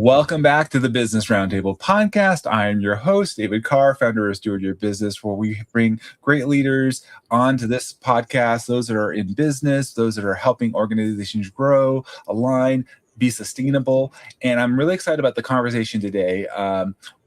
Welcome back to the Business Roundtable Podcast. I am your host, David Carr, founder of Steward Your Business, where we bring great leaders onto this podcast, those that are in business, those that are helping organizations grow, align, be sustainable. And I'm really excited about the conversation today.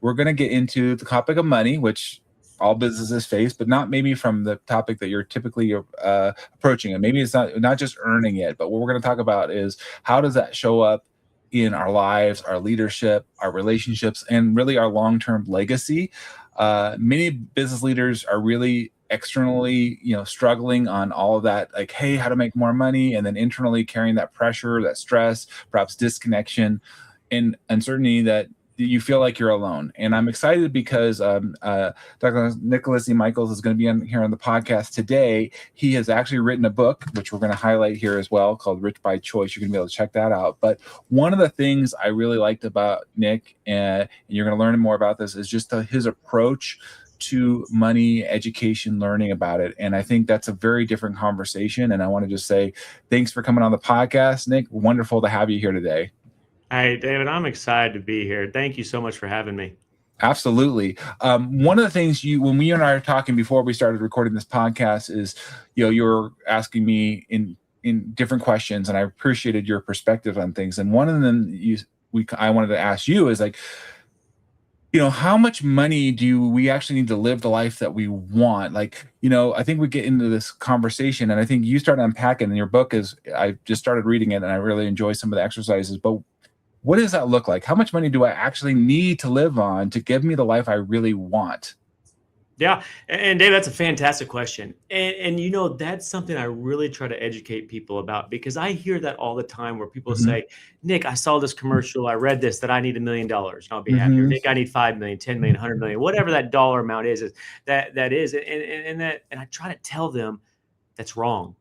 We're going to get into the topic of money, which all businesses face, but not maybe from the topic that you're typically approaching. And maybe it's not just earning it, but what we're going to talk about is how does that show up in our lives, our leadership, our relationships, and really our long-term legacy. Many business leaders are really externally, struggling on all of that, like, hey, how to make more money, and then internally carrying that pressure, that stress, perhaps disconnection, and uncertainty that you feel like you're alone. And I'm excited because Dr. Nicholas E. Michels is going to be on here on the podcast today. He has actually written a book, which we're going to highlight here as well, called Rich by Choice. You're going to be able to check that out. But one of the things I really liked about Nick, and you're going to learn more about this, is just his approach to money, education, learning about it. And I think that's a very different conversation. And I want to just say thanks for coming on the podcast, Nick. Wonderful to have you here today. Hey, David, I'm excited to be here. Thank you so much for having me. Absolutely. One of the things when you and I were talking before we started recording this podcast is, you were asking me in different questions, and I appreciated your perspective on things. And one of them I wanted to ask you is like, how much money do we actually need to live the life that we want? Like, I think we get into this conversation, and I think you start unpacking, and your book I just started reading it, and I really enjoy some of the exercises, but what does that look like? How much money do I actually need to live on to give me the life I really want? Yeah. And Dave, that's a fantastic question. And that's something I really try to educate people about, because I hear that all the time where people say, Nick, I saw this commercial, I read this, that I need $1 million and I'll be happy. Or, Nick, I need 5 million, 10 million, 100 million, whatever that dollar amount is that is. And I try to tell them that's wrong.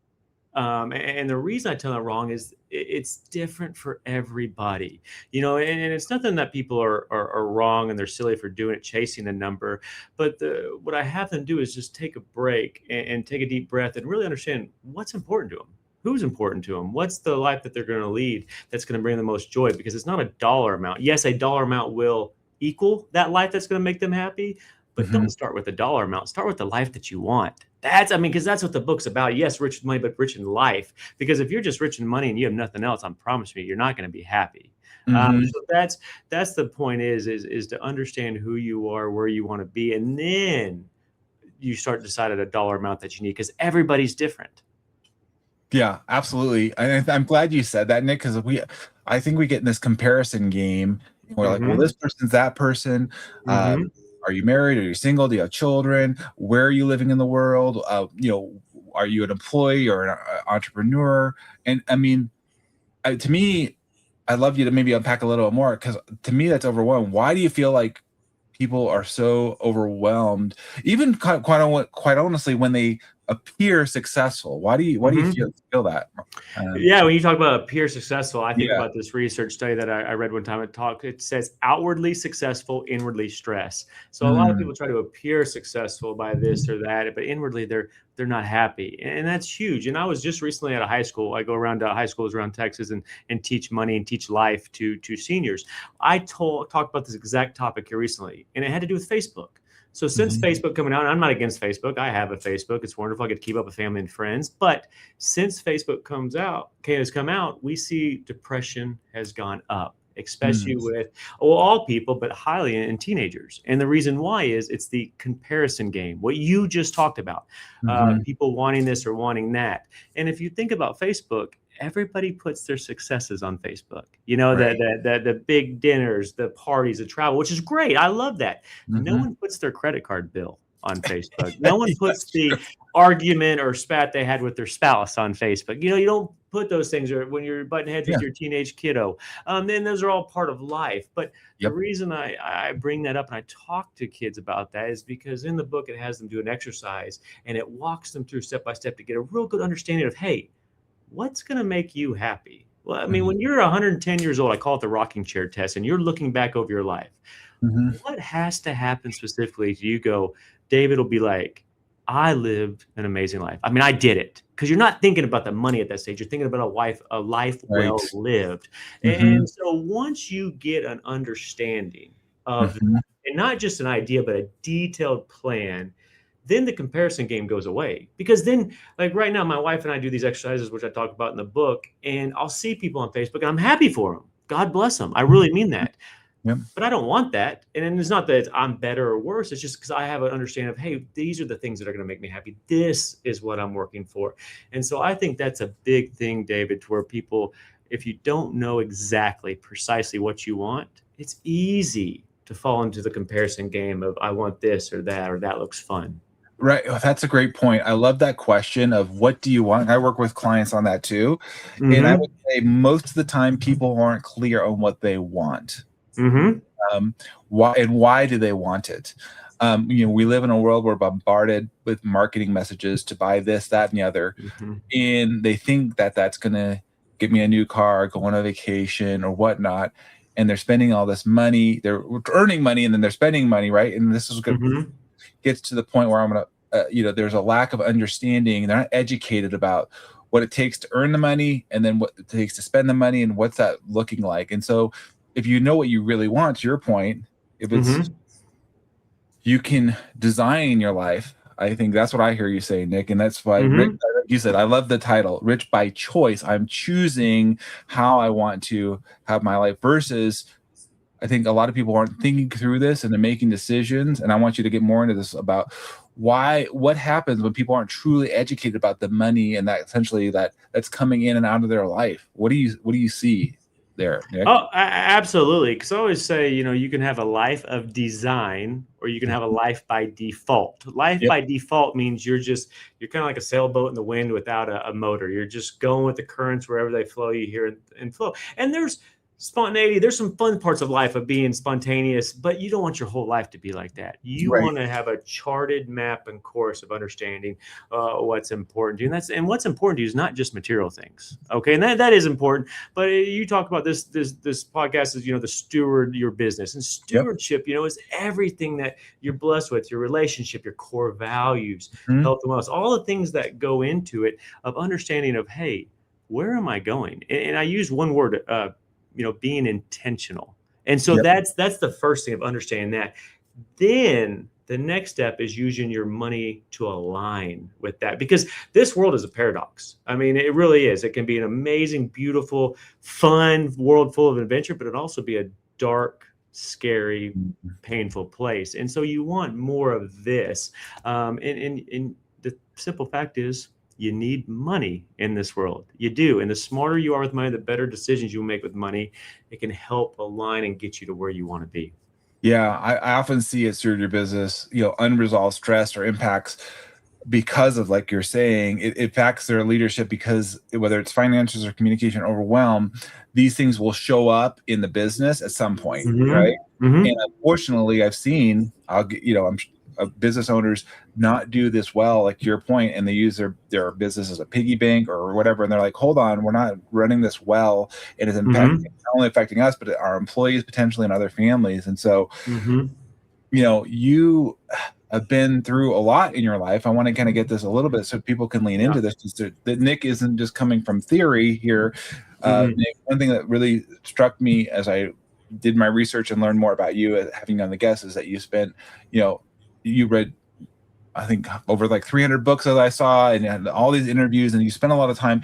And the reason I tell them wrong is it's different for everybody, and it's nothing that people are wrong and they're silly for doing it, chasing the number. But what I have them do is just take a break and take a deep breath and really understand what's important to them, who's important to them, what's the life that they're going to lead that's going to bring the most joy, because it's not a dollar amount. Yes, a dollar amount will equal that life that's going to make them happy, but don't start with the dollar amount. Start with the life that you want. Because that's what the book's about. Yes, rich in money, but rich in life. Because if you're just rich in money and you have nothing else, I promise you, you're not going to be happy. So that's the point is to understand who you are, where you want to be, and then you start deciding a dollar amount that you need, because everybody's different. Yeah, absolutely. I'm glad you said that, Nick, because I think we get in this comparison game. We're like, well, this person's that person. Are you married? Are you single? Do you have children? Where are you living in the world? Are you an employee or an entrepreneur? And I mean, to me, I'd love you to maybe unpack a little more, because to me, that's overwhelming. Why do you feel like people are so overwhelmed, even quite honestly, when they appear successful? Why do you feel that? When you talk about appear successful, I think about this research study that I read one time. It says outwardly successful, inwardly stress. So a lot of people try to appear successful by this or that, but inwardly they're not happy, and that's huge. And I was just recently at a high school. I go around to high schools around Texas and teach money and teach life to seniors. I talked about this exact topic here recently, and it had to do with Facebook. So since Facebook coming out, and I'm not against Facebook. I have a Facebook. It's wonderful. I get to keep up with family and friends. But since Facebook has come out, we see depression has gone up, especially with all people, but highly in teenagers. And the reason why is it's the comparison game, what you just talked about, people wanting this or wanting that. And if you think about Facebook, everybody puts their successes on Facebook, the big dinners, the parties, the travel, which is great. I love that. No one puts their credit card bill on Facebook. No one puts the argument or spat they had with their spouse on Facebook. You don't put those things when you're butting heads with your teenage kiddo. Then those are all part of life. But the reason I bring that up and I talk to kids about that is because in the book, it has them do an exercise and it walks them through step by step to get a real good understanding of, hey, what's going to make you happy? Well, I mean, when you're 110 years old, I call it the rocking chair test, and you're looking back over your life, what has to happen specifically? Do you go, David will be like, I lived an amazing life. I mean, I did it, because you're not thinking about the money at that stage. You're thinking about a life Right. well lived. Mm-hmm. And so once you get an understanding of, Mm-hmm. and not just an idea, but a detailed plan, then the comparison game goes away. Because then, like right now, my wife and I do these exercises, which I talk about in the book, and I'll see people on Facebook and I'm happy for them. God bless them. I really mean that. Yep. But I don't want that. And it's not that I'm better or worse. It's just because I have an understanding of, hey, these are the things that are going to make me happy. This is what I'm working for. And so I think that's a big thing, David, to where people, if you don't know exactly precisely what you want, it's easy to fall into the comparison game of, I want this or that looks fun. Right. Oh, that's a great point. I love that question of what do you want? I work with clients on that too. Mm-hmm. And I would say most of the time people aren't clear on what they want. Mm-hmm. Why do they want it? We live in a world where we're bombarded with marketing messages to buy this, that, and the other. Mm-hmm. And they think that that's going to get me a new car, go on a vacation or whatnot. And they're spending all this money. They're earning money and then they're spending money, right? And this is going to gets to the point where I'm going to, there's a lack of understanding. They're not educated about what it takes to earn the money and then what it takes to spend the money and what's that looking like. And so if you know what you really want, to your point, if it's you can design your life. I think that's what I hear you say, Nick. And that's why Rich, you said, I love the title, Rich by Choice. I'm choosing how I want to have my life versus I think a lot of people aren't thinking through this and they're making decisions. And I want you to get more into this about what happens when people aren't truly educated about the money and that essentially that's coming in and out of their life. What do you see there, Nick? Oh, absolutely. Because I always say, you can have a life of design or you can have a life by default. Life by default means you're kind of like a sailboat in the wind without a motor. You're just going with the currents wherever they flow, you hear and flow. And there's spontaneity. There's some fun parts of life of being spontaneous, but you don't want your whole life to be like that. You want to have a charted map and course of understanding what's important to you. And what's important to you is not just material things. Okay. And that is important. But you talk about this podcast is, the steward your business, and stewardship, is everything that you're blessed with, your relationship, your core values, health and wellness, all the things that go into it of understanding of, hey, where am I going? And I use one word, being intentional. And so that's the first thing of understanding that. Then the next step is using your money to align with that, because this world is a paradox. I mean, it really is. It can be an amazing, beautiful, fun world full of adventure, but it also be a dark, scary, painful place. And so you want more of this. And the simple fact is, you need money in this world. You do. And the smarter you are with money, the better decisions you make with money. It can help align and get you to where you want to be. Yeah, I often see it through your business, unresolved stress or impacts because of, like you're saying, it impacts their leadership because whether it's finances or communication overwhelm, these things will show up in the business at some point, right? And unfortunately, I've seen, business owners not do this well, like your point, and they use their business as a piggy bank or whatever, and they're like, hold on, we're not running this well, and it's not only affecting us, but our employees potentially and other families. And so, you have been through a lot in your life. I want to kind of get this a little bit so people can lean into this, that Nick isn't just coming from theory here. Nick, one thing that really struck me as I did my research and learned more about you, having on the guest, is that you spent, you read, I think, over like 300 books that I saw, and had all these interviews, and you spent a lot of time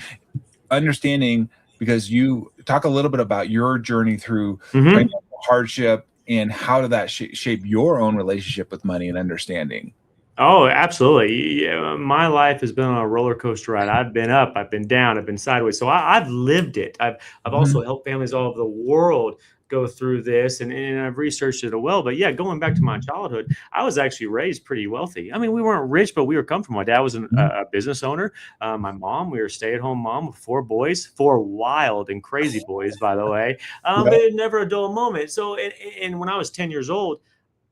understanding, because you talk a little bit about your journey through financial hardship and how did that shape your own relationship with money and understanding. Oh, absolutely. Yeah, my life has been on a roller coaster ride. I've been up, I've been down, I've been sideways. So I've lived it. I've also helped families all over the world go through this, and I've researched it well. But yeah, going back to my childhood, I was actually raised pretty wealthy. I mean, we weren't rich, but we were comfortable. My dad was a business owner. My mom, we were a stay-at-home mom with 4 boys, 4 wild and crazy boys, by the way. But never a dull moment. So, and when I was 10 years old,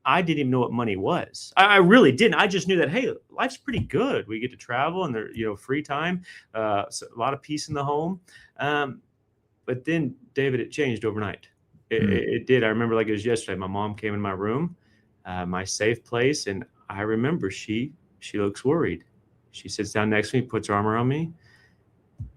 I didn't even know what money was. I really didn't. I just knew that, hey, life's pretty good. We get to travel and there, free time, so a lot of peace in the home. But then, David, it changed overnight. It did. I remember like it was yesterday. My mom came in my room, my safe place, and I remember she She looks worried. She sits down next to me, puts her arm around me,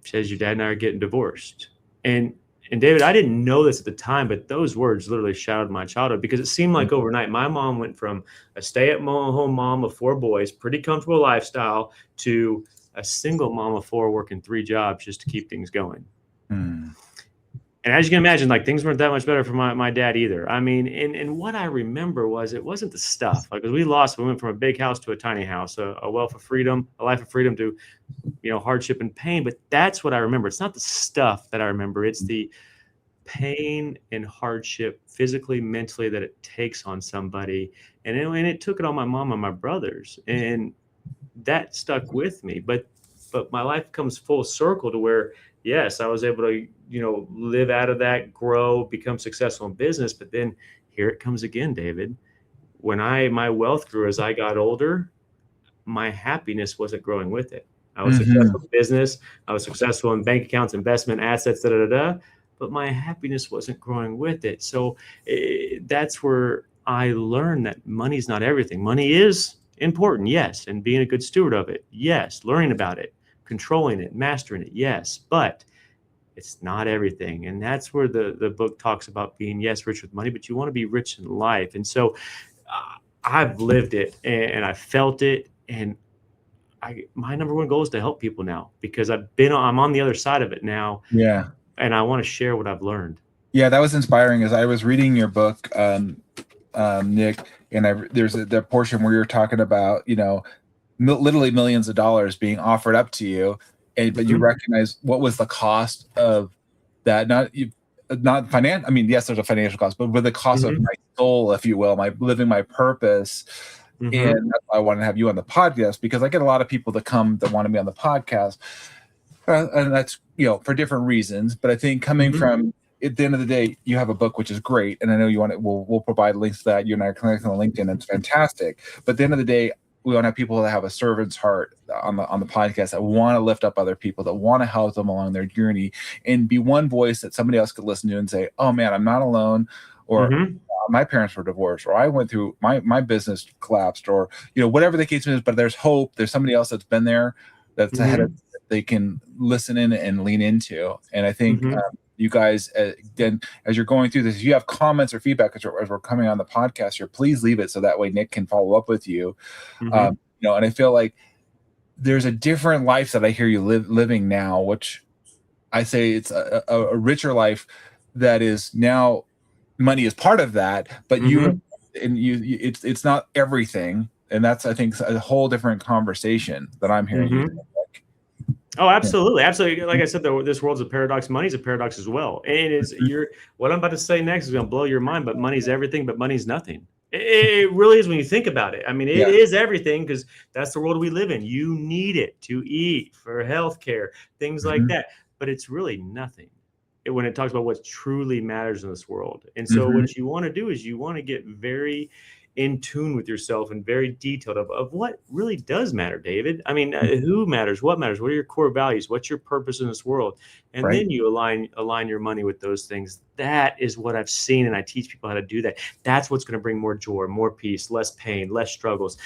says, your dad and I are getting divorced. And David, I didn't know this at the time, but those words literally shadowed my childhood, because it seemed like overnight my mom went from a stay-at-home mom of 4 boys, pretty comfortable lifestyle, to a single mom of 4 working 3 jobs just to keep things going. And as you can imagine, like, things weren't that much better for my dad either. I mean, and what I remember was, it wasn't the stuff. Like, we went from a big house to a tiny house, a wealth of freedom, a life of freedom, to, hardship and pain. But that's what I remember. It's not the stuff that I remember. It's the pain and hardship, physically, mentally, that it takes on somebody. And it took it on my mom and my brothers. And that stuck with me. But my life comes full circle to where, yes, I was able to, live out of that, grow, become successful in business. But then here it comes again, David. When my wealth grew as I got older, my happiness wasn't growing with it. I was successful in business. I was successful in bank accounts, investment, assets, but my happiness wasn't growing with it. So that's where I learned that money's not everything. Money is important, yes, and being a good steward of it, yes, learning about it, controlling it, mastering it, yes, but it's not everything. And that's where the book talks about being, yes, rich with money, but you want to be rich in life. And so I've lived it, and I felt it, and my number one goal is to help people now, because I'm on the other side of it now. Yeah. And I want to share what I've learned. Yeah, that was inspiring. As I was reading your book, Nick, and there's that portion where you're talking about, literally millions of dollars being offered up to you, but you recognize what was the cost of that. Not financial. I mean, yes, there's a financial cost, but with the cost of my soul, if you will, my living my purpose. And that's why I want to have you on the podcast, because I get a lot of people that want to be on the podcast, and that's for different reasons. But I think coming from, at the end of the day, you have a book, which is great, and I know you want it. We'll provide links to that. You and I are connecting on LinkedIn. It's fantastic. But at the end of the day, we want to have people that have a servant's heart on the podcast, that want to lift up other people, that want to help them along their journey, and be one voice that somebody else could listen to and say, "Oh man, I'm not alone," or my parents were divorced, or I went through my business collapsed, or whatever the case is. But there's hope. There's somebody else that's been there, that's ahead of, that they can listen in and lean into. And I think you guys, again, as you're going through this, if you have comments or feedback as we're coming on the podcast here, please leave it, so that way Nick can follow up with you. And I feel like there's a different life that I hear you living now, which I say it's a richer life that is now. Money is part of that, but it's not everything. And that's, I think, a whole different conversation that I'm hearing. Oh, absolutely. Absolutely. Like I said, this world's a paradox. Money's a paradox as well. And what I'm about to say next is going to blow your mind, but money's everything, but money's nothing. It really is when you think about it. I mean, it is everything, because that's the world we live in. You need it to eat, for healthcare, things like that. But it's really nothing when it talks about what truly matters in this world. And so what you want to do is you want to get very in tune with yourself and very detailed of what really does matter, David. I mean, who matters? What matters? What are your core values? What's your purpose in this world? And then you align your money with those things. That is what I've seen, and I teach people how to do that. That's what's going to bring more joy, more peace, less pain, less struggles.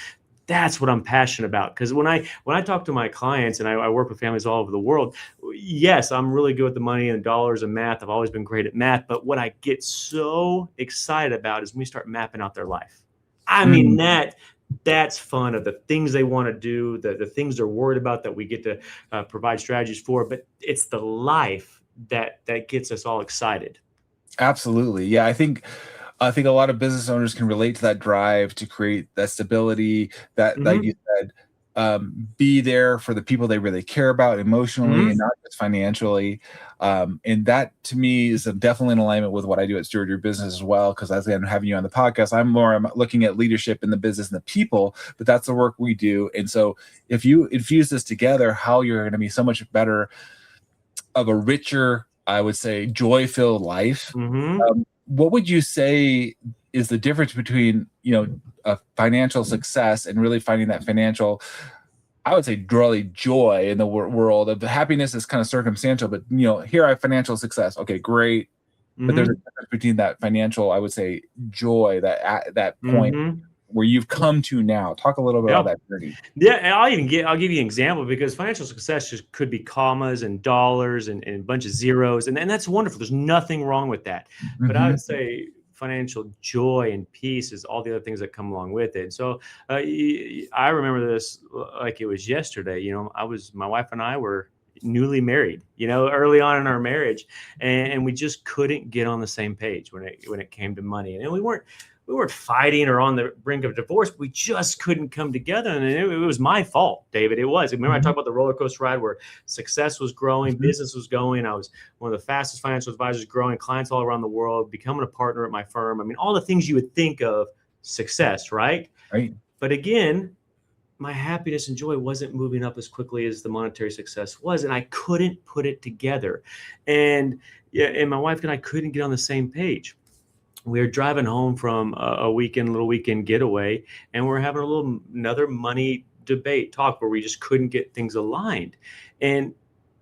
That's what I'm passionate about. Because when I talk to my clients, and I work with families all over the world, yes, I'm really good with the money and dollars and math. I've always been great at math. But what I get so excited about is when we start mapping out their life. I mean, that's fun, of the things they want to do, the things they're worried about that we get to provide strategies for. But it's the life that gets us all excited. Absolutely. Yeah, I think a lot of business owners can relate to that drive to create that stability, that you said, be there for the people they really care about emotionally and not just financially. And that, to me, is definitely in alignment with what I do at Steward Your Business as well. Because as I'm having you on the podcast, I'm looking at leadership in the business and the people, but that's the work we do. And so if you infuse this together, how you're going to be so much better, of a richer, I would say, joy-filled life. What would you say is the difference between, a financial success and really finding that financial, I would say, really joy in the world of happiness is kind of circumstantial, but here I have financial success. Okay, great. But there's a difference between that financial, I would say, joy, that point where you've come to now. Talk a little bit about that journey. Yeah, and I'll give you an example, because financial success just could be commas and dollars and a bunch of zeros, and that's wonderful. There's nothing wrong with that. But I would say financial joy and peace is all the other things that come along with it. So I remember this like it was yesterday. My wife and I were newly married, early on in our marriage, and we just couldn't get on the same page when it came to money. And we weren't fighting or on the brink of divorce. We just couldn't come together. And it was my fault, David. It was. Remember, I talked about the roller coaster ride where success was growing, business was going. I was one of the fastest financial advisors growing, clients all around the world, becoming a partner at my firm. I mean, all the things you would think of success, right? Right. But again, my happiness and joy wasn't moving up as quickly as the monetary success was. And I couldn't put it together. And my wife and I couldn't get on the same page. We were driving home from a little weekend getaway, and we're having another money debate talk where we just couldn't get things aligned. And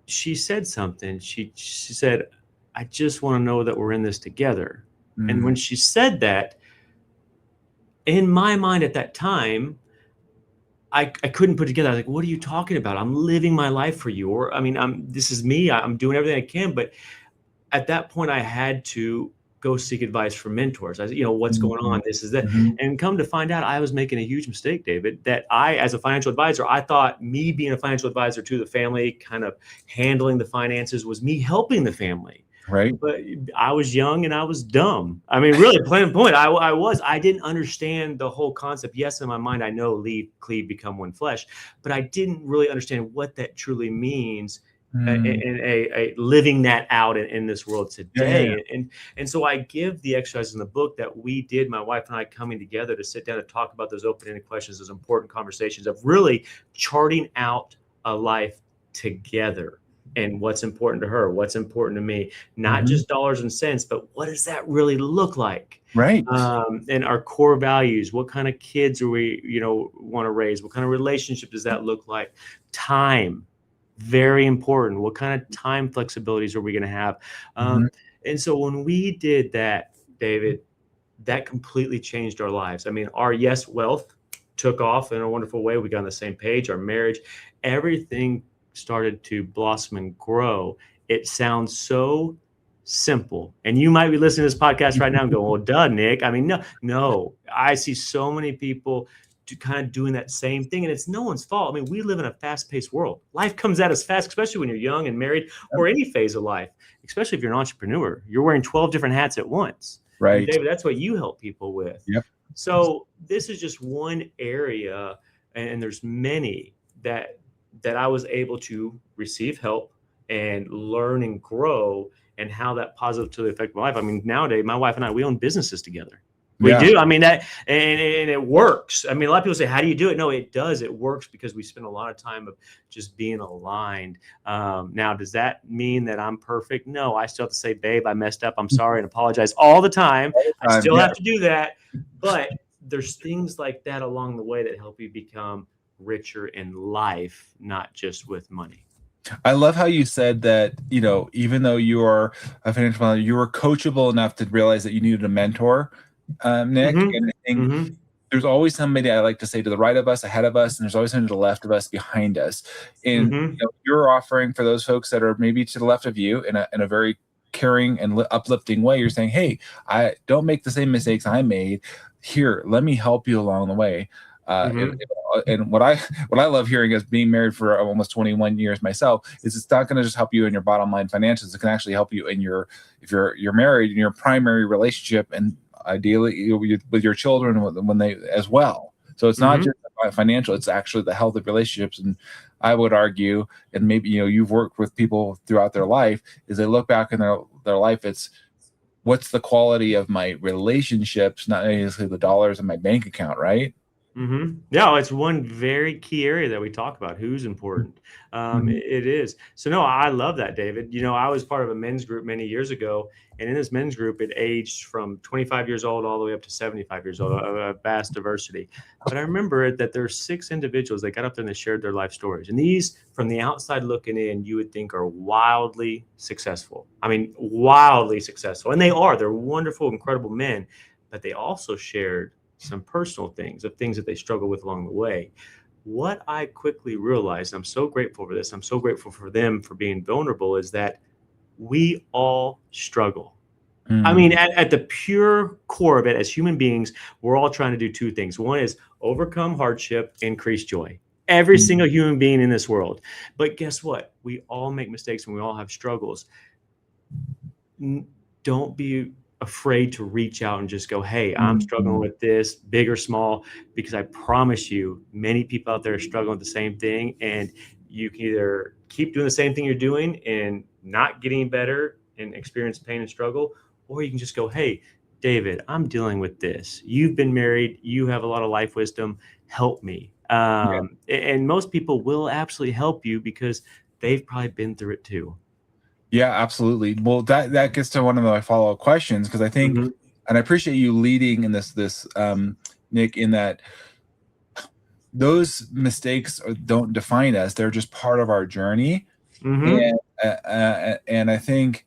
she said something. She said, "I just want to know that we're in this together." And when she said that, in my mind at that time, I couldn't put together. I was like, "What are you talking about? I'm living my life for you." Or, this is me. I'm doing everything I can. But at that point, I had to go seek advice from mentors. What's going on? This is that. And come to find out, I was making a huge mistake, David, that as a financial advisor, I thought me being a financial advisor to the family, kind of handling the finances, was me helping the family. Right. But I was young and I was dumb. Really, plain point. I didn't understand the whole concept. Yes, in my mind, I know leave, cleave, become one flesh, but I didn't really understand what that truly means. And living that out in this world today. And so I give the exercises in the book that we did, my wife and I coming together to sit down and talk about those open-ended questions, those important conversations of really charting out a life together and what's important to her, what's important to me, not just dollars and cents, but what does that really look like? Right. And our core values, what kind of kids are we, want to raise? What kind of relationship does that look like? Time. Very important. What kind of time flexibilities are we going to have? And so when we did that, David, that completely changed our lives. Our wealth took off in a wonderful way. We got on the same page, our marriage, everything started to blossom and grow. It sounds so simple. And you might be listening to this podcast right now and go, well, duh, Nick. No, I see so many people kind of doing that same thing, and it's no one's fault. We live in a fast-paced world. Life comes at us fast, especially when you're young and married, or any phase of life, especially if you're an entrepreneur. You're wearing 12 different hats at once. Right. And David, that's what you help people with. Yep. So this is just one area, and there's many that I was able to receive help and learn and grow, and how that positively affected my life. Nowadays, my wife and I, we own businesses together. We do. That, and it works. A lot of people say, how do you do it? No, it does. It works because we spend a lot of time of just being aligned. Now, does that mean that I'm perfect? No, I still have to say, babe, I messed up. I'm sorry, and apologize all the time. I still have to do that. But there's things like that along the way that help you become richer in life, not just with money. I love how you said that, even though you are a financial planner, you were coachable enough to realize that you needed a mentor. Nick, and there's always somebody, I like to say, to the right of us, ahead of us, and there's always somebody to the left of us, behind us. And you're offering for those folks that are maybe to the left of you in a very caring and uplifting way. You're saying, hey, I don't make the same mistakes I made. Here, let me help you along the way. And what I love hearing, as being married for almost 21 years myself, is it's not going to just help you in your bottom line financials. It can actually help you in if you're married, in your primary relationship, and ideally with your children when they as well. So it's not just financial; it's actually the health of relationships. And I would argue, and maybe you've worked with people throughout their life, is they look back in their life. It's what's the quality of my relationships, not necessarily the dollars in my bank account, right? Yeah, it's one very key area that we talk about. Who's important? It is. So no, I love that, David. I was part of a men's group many years ago, and in this men's group, it aged from 25 years old all the way up to 75 years old, a vast diversity. But I remember that there are 6 individuals that got up there and they shared their life stories. And these, from the outside looking in, you would think are wildly successful. Wildly successful. And they are. They're wonderful, incredible men. But they also shared some personal things, of things that they struggle with along the way. What I quickly realized, I'm so grateful for this, I'm so grateful for them for being vulnerable, is that we all struggle. I mean, at the pure core of it, as human beings, we're all trying to do two things. One is overcome hardship, increase joy. Every single human being in this world. But guess what? We all make mistakes and we all have struggles. Don't be afraid to reach out and just go, hey, I'm struggling with this, big or small, because I promise you, many people out there are struggling with the same thing. And you can either keep doing the same thing you're doing and not getting better and experience pain and struggle, or you can just go, hey, David, I'm dealing with this. You've been married. You have a lot of life wisdom. Help me. And most people will absolutely help you because they've probably been through it too. Yeah, absolutely. Well, that gets to one of my follow-up questions, because I think, and I appreciate you leading in this, Nick, in that those mistakes don't define us; they're just part of our journey. And I think,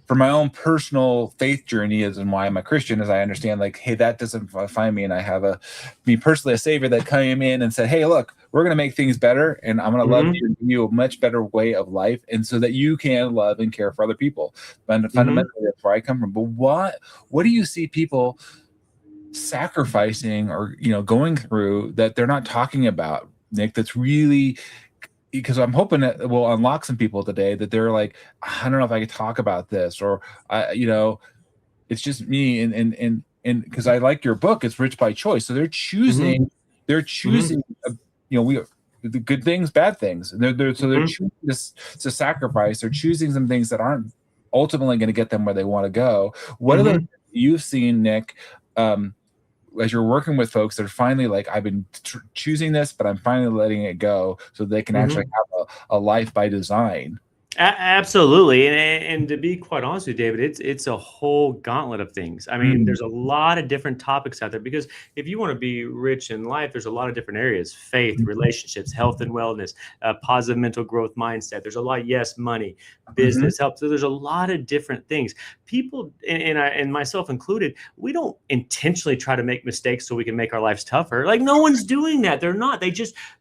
for my own personal faith journey, as and why I'm a Christian, as I understand, like, hey, that doesn't find me, and I have me personally a Savior that came in and said, hey, look, we're going to make things better, and I'm going to love you and give you a much better way of life, and so that you can love and care for other people. But fundamentally, that's where I come from. But what do you see people sacrificing or going through that they're not talking about, Nick? That's really, because I'm hoping that will unlock some people today, that they're like, I don't know if I could talk about this, or it's just me, and because I like your book, it's Rich by Choice. So they're choosing, the good things, bad things. They're choosing to sacrifice. They're choosing some things that aren't ultimately going to get them where they want to go. What are the you've seen, Nick, as you're working with folks that are finally like, I've been choosing this, but I'm finally letting it go, so they can actually have a life by design? Absolutely. And to be quite honest with you, David, it's a whole gauntlet of things. I mean, there's a lot of different topics out there, because if you want to be rich in life, there's a lot of different areas: faith, relationships, health and wellness, positive mental growth mindset. There's a lot, money, business, health. So there's a lot of different things. People, and myself included, we don't intentionally try to make mistakes so we can make our lives tougher. Like, no one's doing that. They're not.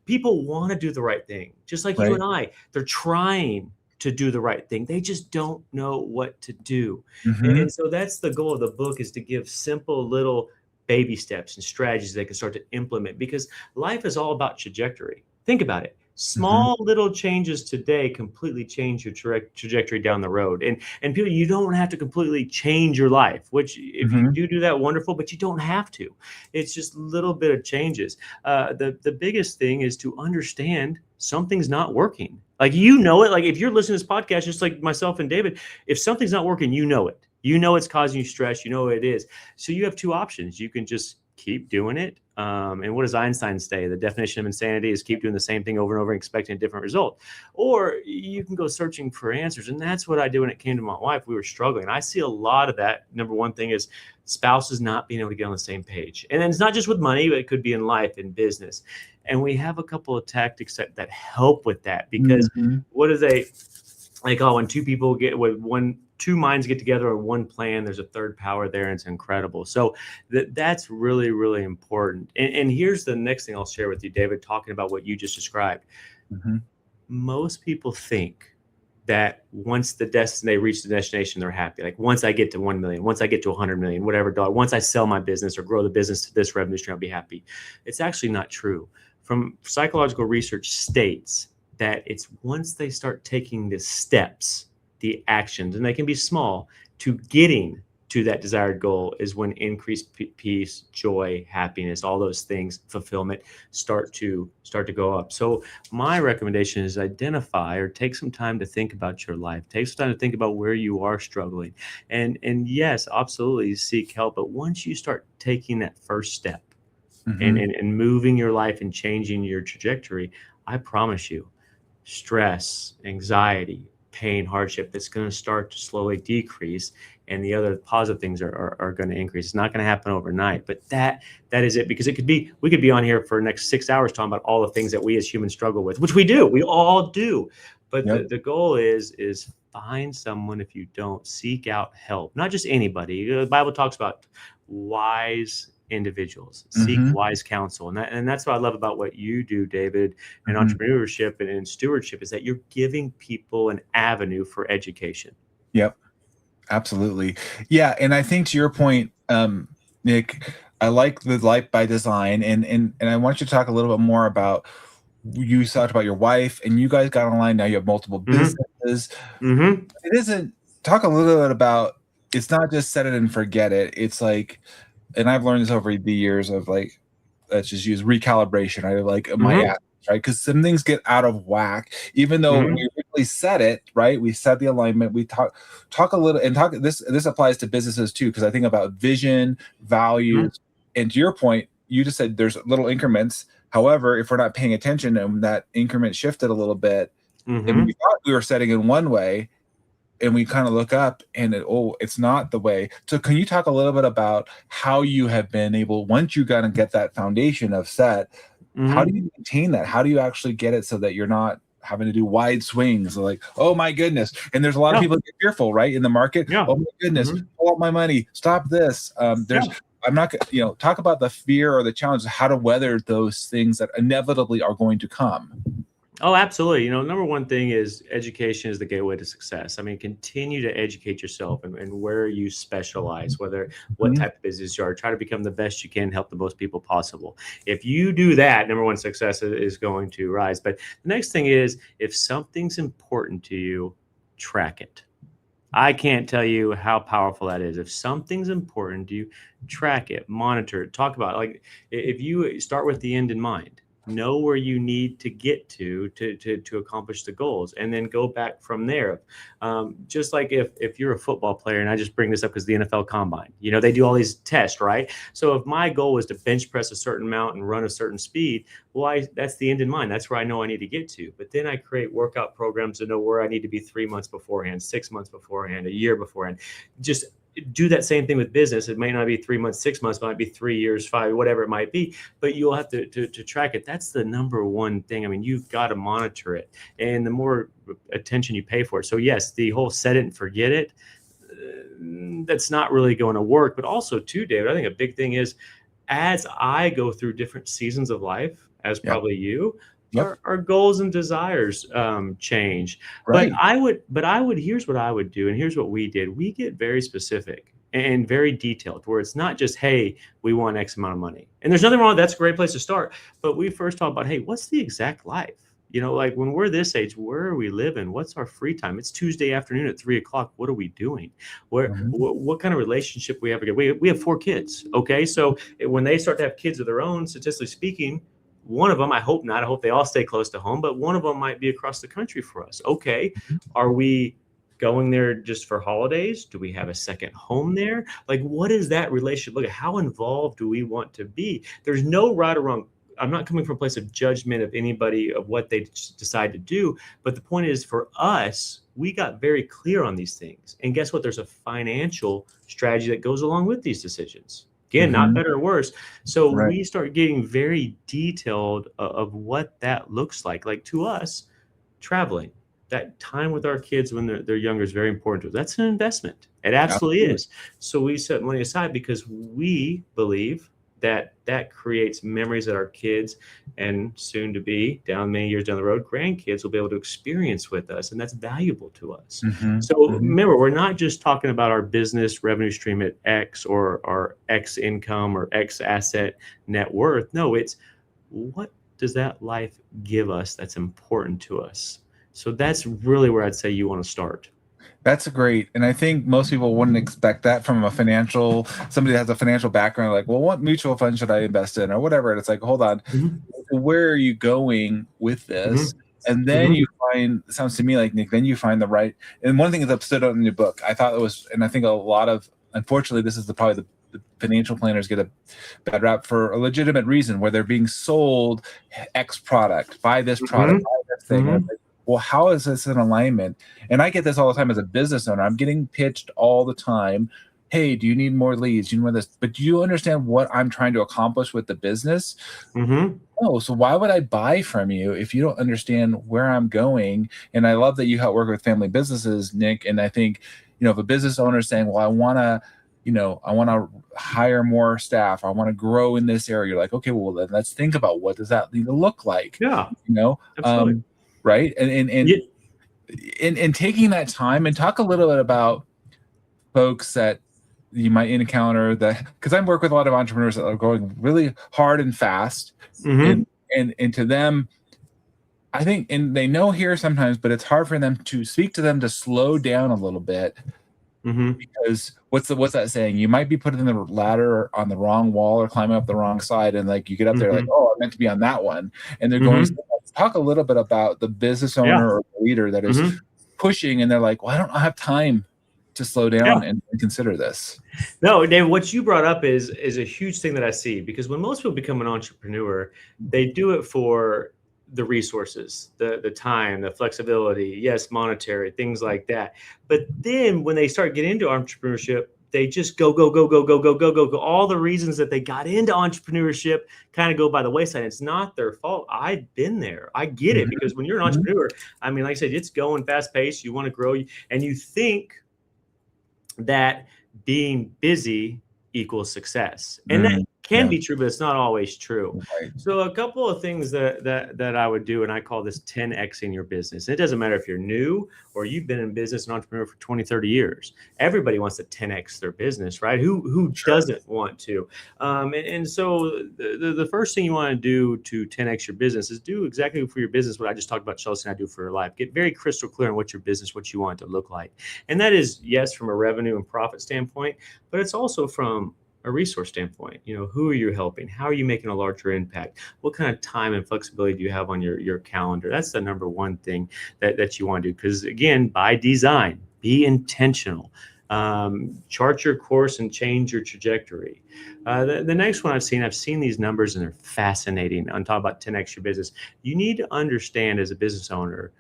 People want to do the right thing. Just like you and I, they're trying to do the right thing. They just don't know what to do. And so that's the goal of the book, is to give simple little baby steps and strategies they can start to implement, because life is all about trajectory. Think about it. Small little changes today completely change your trajectory down the road. And people, you don't have to completely change your life, which if you do that, wonderful, but you don't have to. It's just a little bit of changes. The biggest thing is to understand something's not working. Like, it. Like, if you're listening to this podcast, just like myself and David, if something's not working, you know it. You know it's causing you stress. You know what it is. So you have two options. You can just keep doing it. And what does Einstein say? The definition of insanity is keep doing the same thing over and over and expecting a different result. Or you can go searching for answers. And that's what I do when it came to my wife. We were struggling. I see a lot of that. Number one thing is spouses not being able to get on the same page. And it's not just with money, but it could be in life, in business. And we have a couple of tactics that help with that, because what do they call when two minds get together on one plan, there's a third power there, and it's incredible. So that's really, really important. And here's the next thing I'll share with you, David, talking about what you just described. Most people think that once they reach the destination, they're happy. Like, once I get to 1 million, once I get to 100 million, whatever dollar, once I sell my business or grow the business to this revenue stream, I'll be happy. It's actually not true. From psychological research states that it's once they start taking the steps, the actions, and they can be small, to getting to that desired goal, is when increased peace, joy, happiness, all those things, fulfillment, start to go up. So my recommendation is identify, or take some time to think about your life. Take some time to think about where you are struggling. And yes, absolutely seek help. But once you start taking that first step and moving your life and changing your trajectory, I promise you, stress, anxiety, pain, hardship, that's going to start to slowly decrease, and the other positive things are going to increase. It's not going to happen overnight, but that is it. Because we could be on here for the next 6 hours talking about all the things that we as humans struggle with, which we all do. But the goal is find someone. If you don't, seek out help. Not just anybody. The Bible talks about wise individuals, seek wise counsel. And that's what I love about what you do, David, in entrepreneurship and in stewardship, is that you're giving people an avenue for education. Yep. Absolutely. Yeah. And I think to your point, Nick, I like the life by design. And I want you to talk a little bit more about, you talked about your wife and you guys got online. Now you have multiple businesses. It isn't, talk a little bit about, it's not just set it and forget it. It's like, and I've learned this over the years of like, let's just use recalibration. I like my app, right? Because some things get out of whack, even though we really set it, right? We set the alignment. We talk a little and talk. This applies to businesses too, because I think about vision, values, and to your point, you just said there's little increments. However, if we're not paying attention and that increment shifted a little bit, and we thought we were setting in one way, and we kind of look up and it's not the way. So can you talk a little bit about how you have been able, once you got to get that foundation of set, how do you maintain that? How do you actually get it so that you're not having to do wide swings? Like, oh my goodness. And there's a lot of people get fearful, right? In the market. Oh my goodness, pull out my money, stop this. I'm not, talk about the fear or the challenge of how to weather those things that inevitably are going to come. Oh, absolutely. Number one thing is education is the gateway to success. I mean, continue to educate yourself and where you specialize, what type of business you are. Try to become the best you can, help the most people possible. If you do that, number one, success is going to rise. But the next thing is, if something's important to you, track it. I can't tell you how powerful that is. If something's important to you, track it, monitor it, talk about it. Like if you start with the end in mind, know where you need to get to accomplish the goals, and then go back from there. Just like if you're a football player, and I just bring this up because the NFL Combine, they do all these tests, right? So if my goal is to bench press a certain amount and run a certain speed, well, that's the end in mind. That's where I know I need to get to. But then I create workout programs to know where I need to be 3 months beforehand, 6 months beforehand, a year beforehand. Just do that same thing with business. It may not be 3 months, 6 months, it might be 3 years, 5, whatever it might be, but you'll have to track it. That's the number one thing. I mean, you've got to monitor it, and the more attention you pay for it. So yes, the whole set it and forget it, that's not really going to work. But also too, David, I think a big thing is, as I go through different seasons of life, as probably you, our goals and desires change. Right. But I would, here's what I would do. And here's what we did. We get very specific and very detailed, where it's not just, hey, we want X amount of money. And there's nothing wrong. That's a great place to start. But we first talk about, hey, what's the exact life? Like when we're this age, where are we living? What's our free time? It's Tuesday afternoon at 3:00. What are we doing? What kind of relationship we have? We have 4 kids. Okay. So when they start to have kids of their own, statistically speaking, one of them, I hope not, I hope they all stay close to home, but one of them might be across the country for us. Okay. Are we going there just for holidays? Do we have a second home there? Like, what is that relationship? Look at how involved do we want to be? There's no right or wrong. I'm not coming from a place of judgment of anybody of what they decide to do. But the point is, for us, we got very clear on these things. And guess what? There's a financial strategy that goes along with these decisions. Again, not better or worse. So we start getting very detailed of what that looks like. Like to us, traveling, that time with our kids when they're younger is very important to us. That's an investment. It absolutely is. So we set money aside because we believe that creates memories that our kids, and soon to be many years down the road, grandkids will be able to experience with us. And that's valuable to us. So remember, we're not just talking about our business revenue stream at X or our X income or X asset net worth. No, it's what does that life give us that's important to us? So that's really where I'd say you want to start. That's great. And I think most people wouldn't expect that from somebody that has a financial background, like, well, what mutual fund should I invest in or whatever? And it's like, hold on, where are you going with this? And then you find, it sounds to me like, Nick, then you find the right, and one thing that stood out in your book, I thought it was, and I think a lot of, unfortunately, this is probably the financial planners get a bad rap for a legitimate reason, where they're being sold X product, buy this product, buy this thing. Well, how is this in alignment? And I get this all the time as a business owner. I'm getting pitched all the time. Hey, do you need more leads? Do you need more this? But do you understand what I'm trying to accomplish with the business? Oh, so why would I buy from you if you don't understand where I'm going? And I love that you help work with family businesses, Nick. And I think, if a business owner is saying, well, I want to, I want to hire more staff. I want to grow in this area. You're like, okay, well, then let's think about what does that need to look like? Yeah, absolutely. Right. And taking that time and talk a little bit about folks that you might encounter, that because I work with a lot of entrepreneurs that are going really hard and fast, and to them, I think, and they know here sometimes, but it's hard for them to speak to them to slow down a little bit, because what's that saying? You might be putting the ladder on the wrong wall or climbing up the wrong side, and like you get up there like, oh, I meant to be on that one, and they're going. Talk a little bit about the business owner or the leader that is pushing, and they're like, well, I don't have time to slow down and consider this. No, David, what you brought up is a huge thing that I see, because when most people become an entrepreneur, they do it for the resources, the time, the flexibility, yes, monetary, things like that. But then when they start getting into entrepreneurship, they just go. All the reasons that they got into entrepreneurship kind of go by the wayside. It's not their fault. I've been there. I get it, because when you're an entrepreneur, I mean, like I said, it's going fast paced. You want to grow, and you think that being busy equals success. And that can be true, but it's not always true. Right. So a couple of things that I would do, and I call this 10Xing your business. It doesn't matter if you're new or you've been in business, an entrepreneur for 20, 30 years. Everybody wants to 10X their business, right? Who doesn't want to? And so the first thing you want to do to 10X your business is do exactly for your business what I just talked about, Chelsea, and I do for your life. Get very crystal clear on what your business, what you want it to look like. And that is, yes, from a revenue and profit standpoint, but it's also from a resource standpoint. Who are you helping? How are you making a larger impact? What kind of time and flexibility do you have on your calendar? That's the number one thing that you want to do. Because again, by design, be intentional. Chart your course and change your trajectory. The next one I've seen these numbers, and they're fascinating. I'm talking about 10X your business. You need to understand as a business owner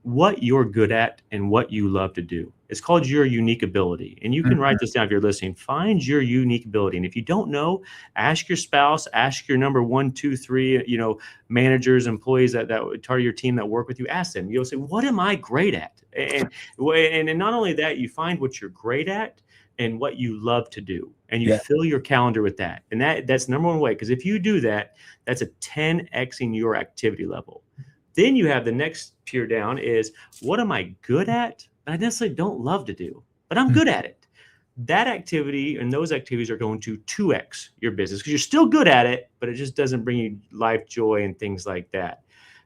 what you're good at and what you love to do. It's called your unique ability. And you can write this down if you're listening. Find your unique ability. And if you don't know, ask your spouse, ask your number 1, 2, 3, managers, employees that part of your team that work with you. Ask them. You'll say, what am I great at? And not only that, you find what you're great at and what you love to do. And you fill your calendar with that. And that's number one way. Because if you do that, that's a 10Xing your activity level. Then you have the next tier down is, what am I good at? I necessarily don't love to do, but I'm good at it. That activity and those activities are going to 2X your business, because you're still good at it, but it just doesn't bring you life joy and things like that.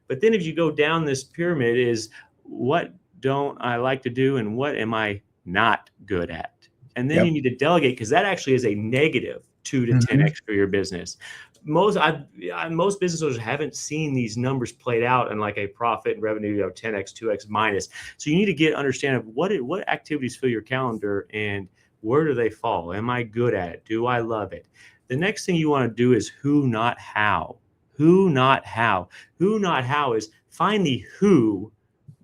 But then if you go down this pyramid is, what don't I like to do and what am I not good at? And then you need to delegate, because that actually is a negative 2 to 10X for your business. Most business owners haven't seen these numbers played out in like a profit and revenue, 10X, 2X minus. So you need to understand of what activities fill your calendar and where do they fall? Am I good at it? Do I love it? The next thing you want to do is who, not how. Who, not how. Who, not how is find the who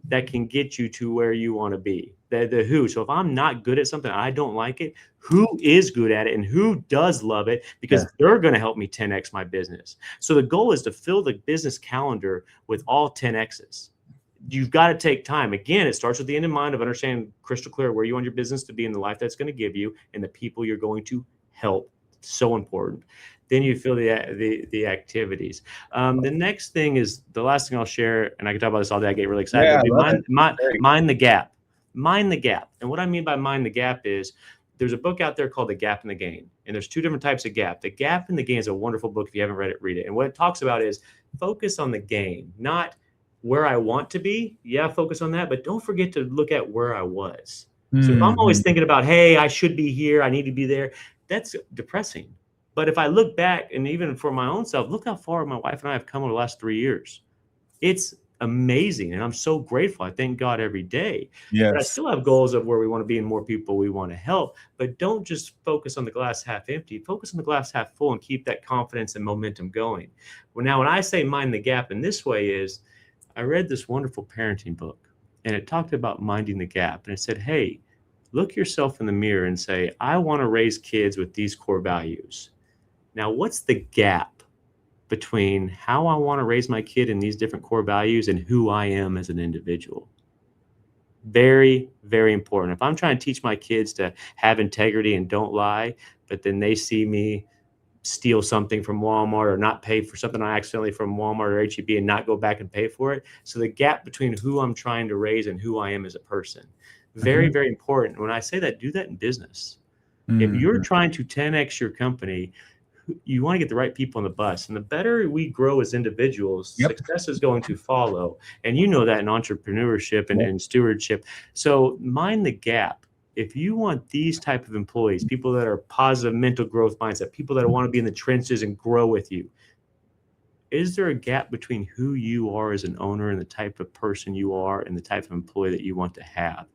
that can get you to where you want to be. The who. So if I'm not good at something, I don't like it, who is good at it and who does love it, because they're going to help me 10X my business. So the goal is to fill the business calendar with all 10Xs. You've got to take time. Again, it starts with the end in mind of understanding crystal clear where you want your business to be in the life that's going to give you and the people you're going to help. So important. Then you fill the activities. The next thing is the last thing I'll share, and I can talk about this all day. I get really excited. Mind the gap. Mind the gap. And what I mean by mind the gap is there's a book out there called The Gap and the Gain. And there's 2 different types of gap. The Gap and the Gain is a wonderful book. If you haven't read it, read it. And what it talks about is focus on the gain, not where I want to be. Yeah, focus on that. But don't forget to look at where I was. So if I'm always thinking about, hey, I should be here, I need to be there, that's depressing. But if I look back, and even for my own self, look how far my wife and I have come over the last 3 years. It's amazing. And I'm so grateful. I thank God every day. But I still have goals of where we want to be and more people we want to help. But don't just focus on the glass half empty. Focus on the glass half full and keep that confidence and momentum going. Well, now, when I say mind the gap in this way is, I read this wonderful parenting book, and it talked about minding the gap. And it said, hey, look yourself in the mirror and say, I want to raise kids with these core values. Now, what's the gap between how I want to raise my kid in these different core values and who I am as an individual? Very, very important. If I'm trying to teach my kids to have integrity and don't lie, but then they see me steal something from Walmart or not pay for something I accidentally from Walmart or HEB and not go back and pay for it. So the gap between who I'm trying to raise and who I am as a person, very, very important. When I say that, do that in business. If you're trying to 10x your company, you want to get the right people on the bus. And the better we grow as individuals, success is going to follow. And you know that in entrepreneurship and stewardship. So mind the gap. If you want these type of employees, people that are positive mental growth mindset, people that want to be in the trenches and grow with you, is there a gap between who you are as an owner and the type of person you are and the type of employee that you want to have?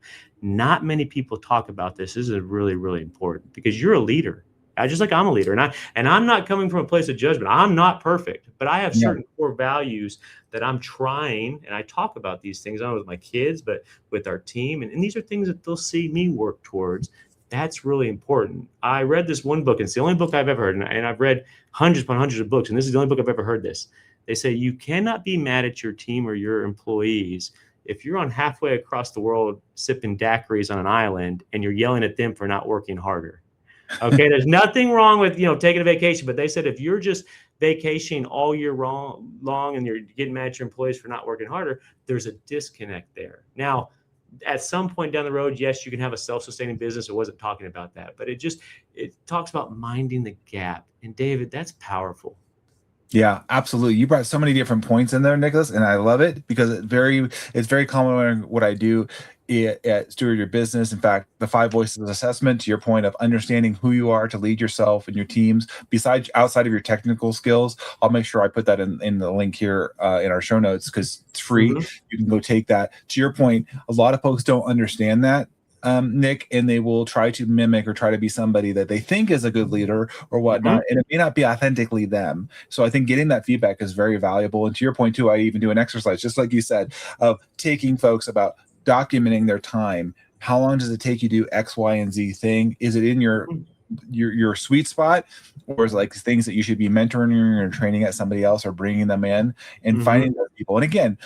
Not many people talk about this. This is really, really important because you're a leader. Just like I'm a leader, and I'm not coming from a place of judgment. I'm not perfect, but I have certain core values that I'm trying, and I talk about these things not only with my kids, but with our team. And these are things that they'll see me work towards. That's really important. I read this one book, and it's the only book I've ever heard, and I've read hundreds upon hundreds of books, and this is the only book I've ever heard this. They say you cannot be mad at your team or your employees if you're on halfway across the world sipping daiquiris on an island and you're yelling at them for not working harder. Okay, there's nothing wrong with, taking a vacation, but they said if you're just vacationing all year long and you're getting mad at your employees for not working harder, there's a disconnect there. Now, at some point down the road, yes, you can have a self-sustaining business. I wasn't talking about that, but it talks about minding the gap. And David, that's powerful. Yeah, absolutely. You brought so many different points in there, Nicholas, and I love it because it's very common what I do at Steward Your Business. In fact, the 5 voices assessment, to your point of understanding who you are to lead yourself and your teams, outside of your technical skills. I'll make sure I put that in the link here in our show notes because it's free. You can go take that. To your point, a lot of folks don't understand that. Nick, and they will try to mimic or try to be somebody that they think is a good leader or whatnot, and it may not be authentically them. So I think getting that feedback is very valuable. And to your point too, I even do an exercise, just like you said, of taking folks about documenting their time. How long does it take you to do X, Y, and Z thing? Is it in your sweet spot, or is it like things that you should be mentoring or training at somebody else or bringing them in and finding those people? And again,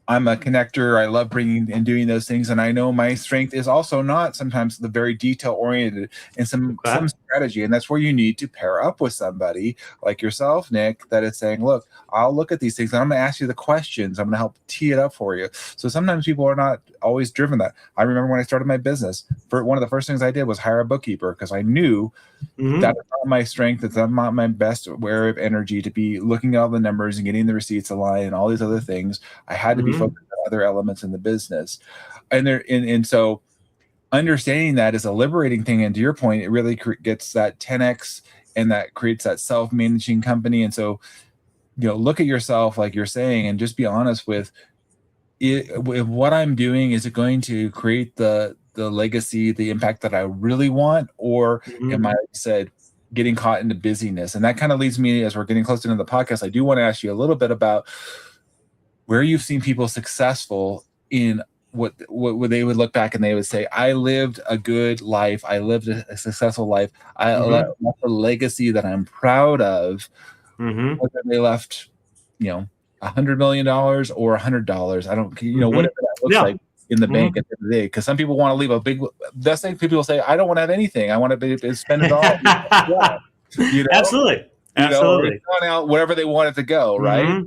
I'm a connector. I love bringing and doing those things. And I know my strength is also not sometimes the very detail oriented and some strategy. And that's where you need to pair up with somebody like yourself, Nick, that is saying, look, I'll look at these things and I'm going to ask you the questions. I'm going to help tee it up for you. So sometimes people are not always driven that. I remember when I started my business, one of the first things I did was hire a bookkeeper because I knew that is not my strength. It's not my best area of energy to be looking at all the numbers and getting the receipts aligned and all these other things. I had to be focused on other elements in the business. And so understanding that is a liberating thing. And to your point, it really gets that 10x and that creates that self-managing company. And so, look at yourself, like you're saying, and just be honest with what I'm doing. Is it going to create the legacy, the impact that I really want? Or am I, like I said, getting caught into busyness? And that kind of leads me, as we're getting close to the end of the podcast, I do want to ask you a little bit about where you've seen people successful in what they would look back and they would say, I lived a good life. I lived a successful life. I left a legacy that I'm proud of. Whether they left, $100 million or $100. I don't, whatever that looks like in the bank at the end of the day. Because some people want to leave a big, that's like people say, I don't want to have anything. I want to spend it all. Absolutely. Absolutely. Out wherever they want it to go, right?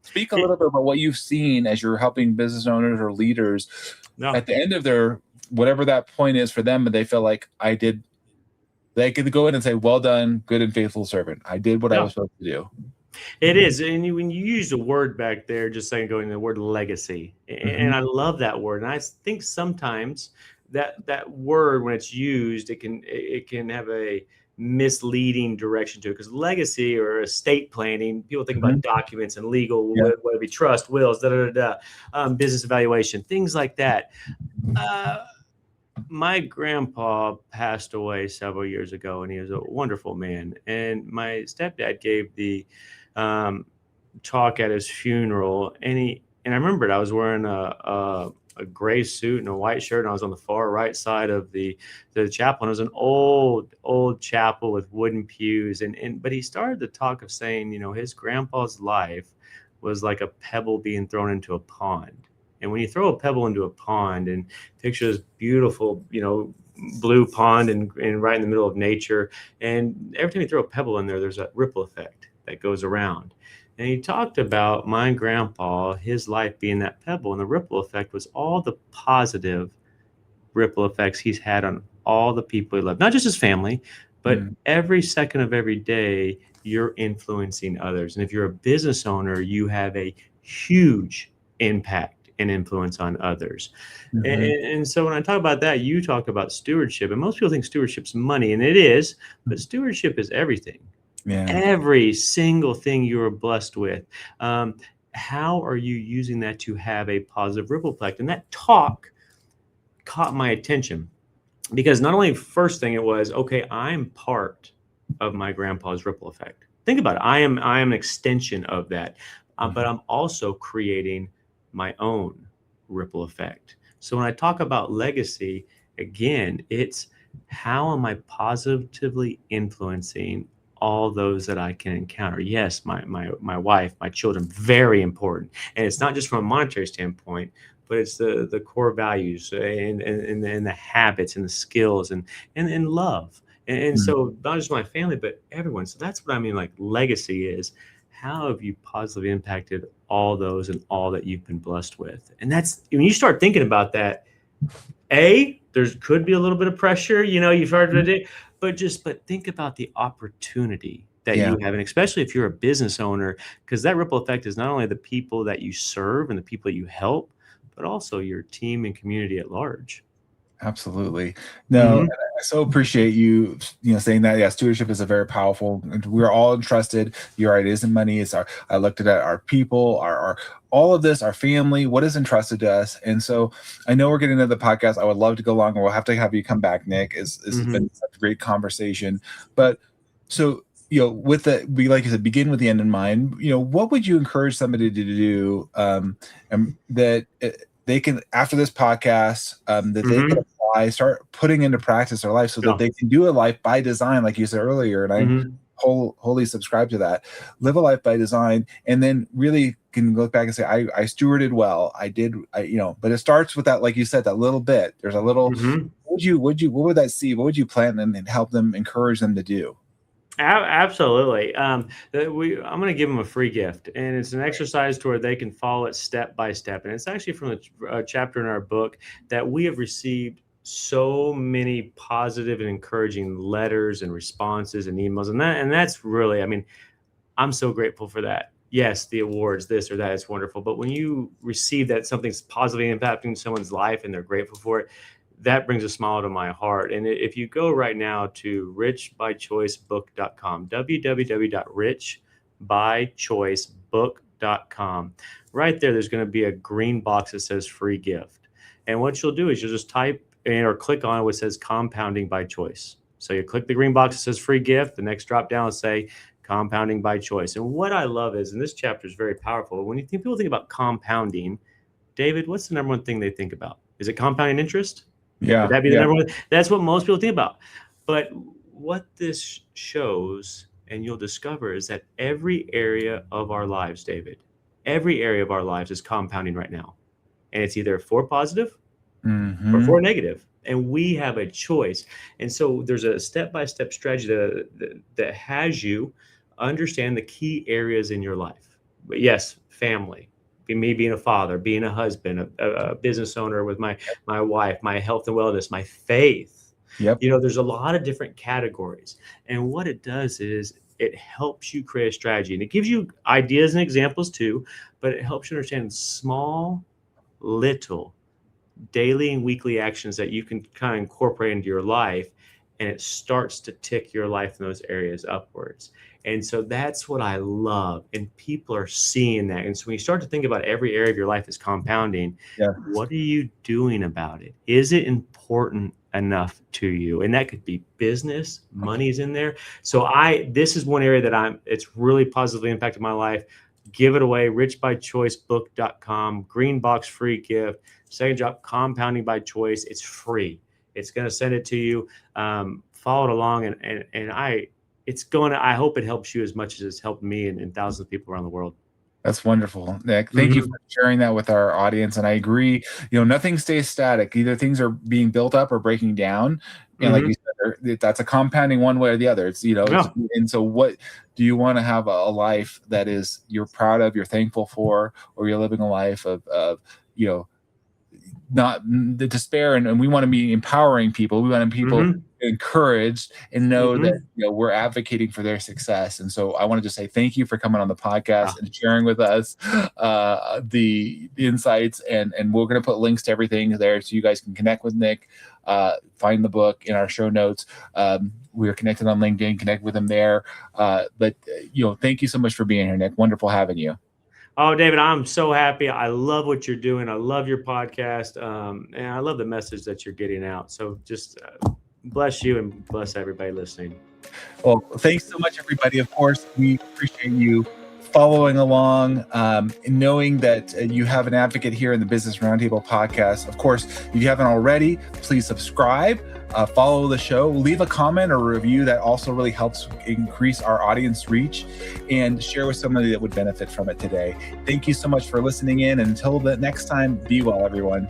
Speak a little bit about what you've seen as you're helping business owners or leaders at the end of their, whatever that point is for them, but they feel like they could go in and say, well done, good and faithful servant. I did what I was supposed to do. It is. And when you used a word back there, just saying, going the word legacy. And I love that word. And I think sometimes that word, when it's used, it can have a misleading direction to it, because legacy or estate planning, people think about documents and legal, whether it be trust, wills, business evaluation, things like that. My grandpa passed away several years ago, and he was a wonderful man. And my stepdad gave the talk at his funeral, and I remembered I was wearing a gray suit and a white shirt, and I was on the far right side of the chapel. And it was an old chapel with wooden pews, but he started to talk of saying, his grandpa's life was like a pebble being thrown into a pond. And when you throw a pebble into a pond and picture this beautiful, blue pond and right in the middle of nature, and every time you throw a pebble in there, there's a ripple effect that goes around. And he talked about my grandpa, his life being that pebble, and the ripple effect was all the positive ripple effects he's had on all the people he loved, not just his family, but every second of every day, you're influencing others. And if you're a business owner, you have a huge impact and influence on others. And so when I talk about that, you talk about stewardship, and most people think stewardship's money, and it is, but stewardship is everything. Yeah. Every single thing you are blessed with. How are you using that to have a positive ripple effect? And that talk caught my attention because not only first thing it was, okay, I'm part of my grandpa's ripple effect. Think about it. I am an extension of that, but I'm also creating my own ripple effect. So when I talk about legacy, again, it's how am I positively influencing all those that I can encounter? Yes, my wife, my children, very important. And it's not just from a monetary standpoint, but it's the core values and the habits and the skills and love. And so not just my family, but everyone. So that's what I mean, like legacy is how have you positively impacted all those and all that you've been blessed with? And that's when you start thinking about that, there could be a little bit of pressure, you started to do, but think about the opportunity that you have, and especially if you're a business owner, because that ripple effect is not only the people that you serve and the people you help, but also your team and community at large. Absolutely. No, and I so appreciate you saying that. Yeah, stewardship is a very powerful, and we're all entrusted. You're right, it isn't money. It's I looked at our people, our all of this, our family, what is entrusted to us. And so I know we're getting into the podcast. I would love to go longer. We'll have to have you come back, Nick. It's been such a great conversation. But so, with like you said, begin with the end in mind. What would you encourage somebody to do and that they can, after this podcast, that they can apply, start putting into practice their life so that they can do a life by design, like you said earlier. And I wholly subscribe to that. Live a life by design, and then really can look back and say, I stewarded well. But it starts with that, like you said, that little bit. There's a little, what would that see? What would you plan and help them, encourage them to do? Absolutely. I'm going to give them a free gift, and it's an exercise to where they can follow it step by step. And it's actually from a chapter in our book that we have received so many positive and encouraging letters and responses and emails. And that's really, I'm so grateful for that. Yes, the awards, this or that is wonderful. But when you receive that something's positively impacting someone's life and they're grateful for it, that brings a smile to my heart. And if you go right now to richbychoicebook.com, www.richbychoicebook.com, right there's going to be a green box that says free gift. And what you'll do is you'll just type in or click on what says compounding by choice. So you click the green box that says free gift. The next drop down will say compounding by choice. And what I love is, and this chapter is very powerful, when people think about compounding, David, what's the number one thing they think about? Is it compounding interest? Yeah. Would that be the number one? That's what most people think about. But what this shows, and you'll discover, is that every area of our lives, David, every area of our lives is compounding right now. And it's either for positive or for negative. And we have a choice. And so there's a step-by-step strategy that has you understand the key areas in your life. But yes, family. Me being a father, being a husband, a business owner with my wife, my health and wellness, my faith. There's a lot of different categories. And what it does is it helps you create a strategy. And it gives you ideas and examples too, but it helps you understand small, little, daily and weekly actions that you can kind of incorporate into your life. And it starts to tick your life in those areas upwards. And so that's what I love. And people are seeing that. And so when you start to think about every area of your life is compounding, what are you doing about it? Is it important enough to you? And that could be business, money's in there. So this is one area that it's really positively impacted my life. Give it away, richbychoicebook.com, green box free gift. Second drop, compounding by choice. It's free. It's going to send it to you. Follow it along, and I hope it helps you as much as it's helped me and thousands of people around the world. That's wonderful, Nick. Thank you for sharing that with our audience. And I agree, nothing stays static. Either things are being built up or breaking down. And like you said, that's a compounding one way or the other. And so what do you want to have a life that is you're proud of, you're thankful for, or you're living a life of not the despair, and we want to be empowering people. We want people encouraged and know that we're advocating for their success. And so I wanted to say thank you for coming on the podcast and sharing with us the insights. And we're going to put links to everything there so you guys can connect with Nick, find the book in our show notes. We are connected on LinkedIn, connect with him there. But thank you so much for being here, Nick. Wonderful having you. Oh, David, I'm so happy. I love what you're doing. I love your podcast. And I love the message that you're getting out. So just bless you and bless everybody listening. Well, thanks so much, everybody. Of course, we appreciate you following along, knowing that you have an advocate here in the Business Roundtable podcast. Of course, if you haven't already, please subscribe, follow the show, leave a comment or review. That also really helps increase our audience reach, and share with somebody that would benefit from it today. Thank you so much for listening in. And until the next time, be well, everyone.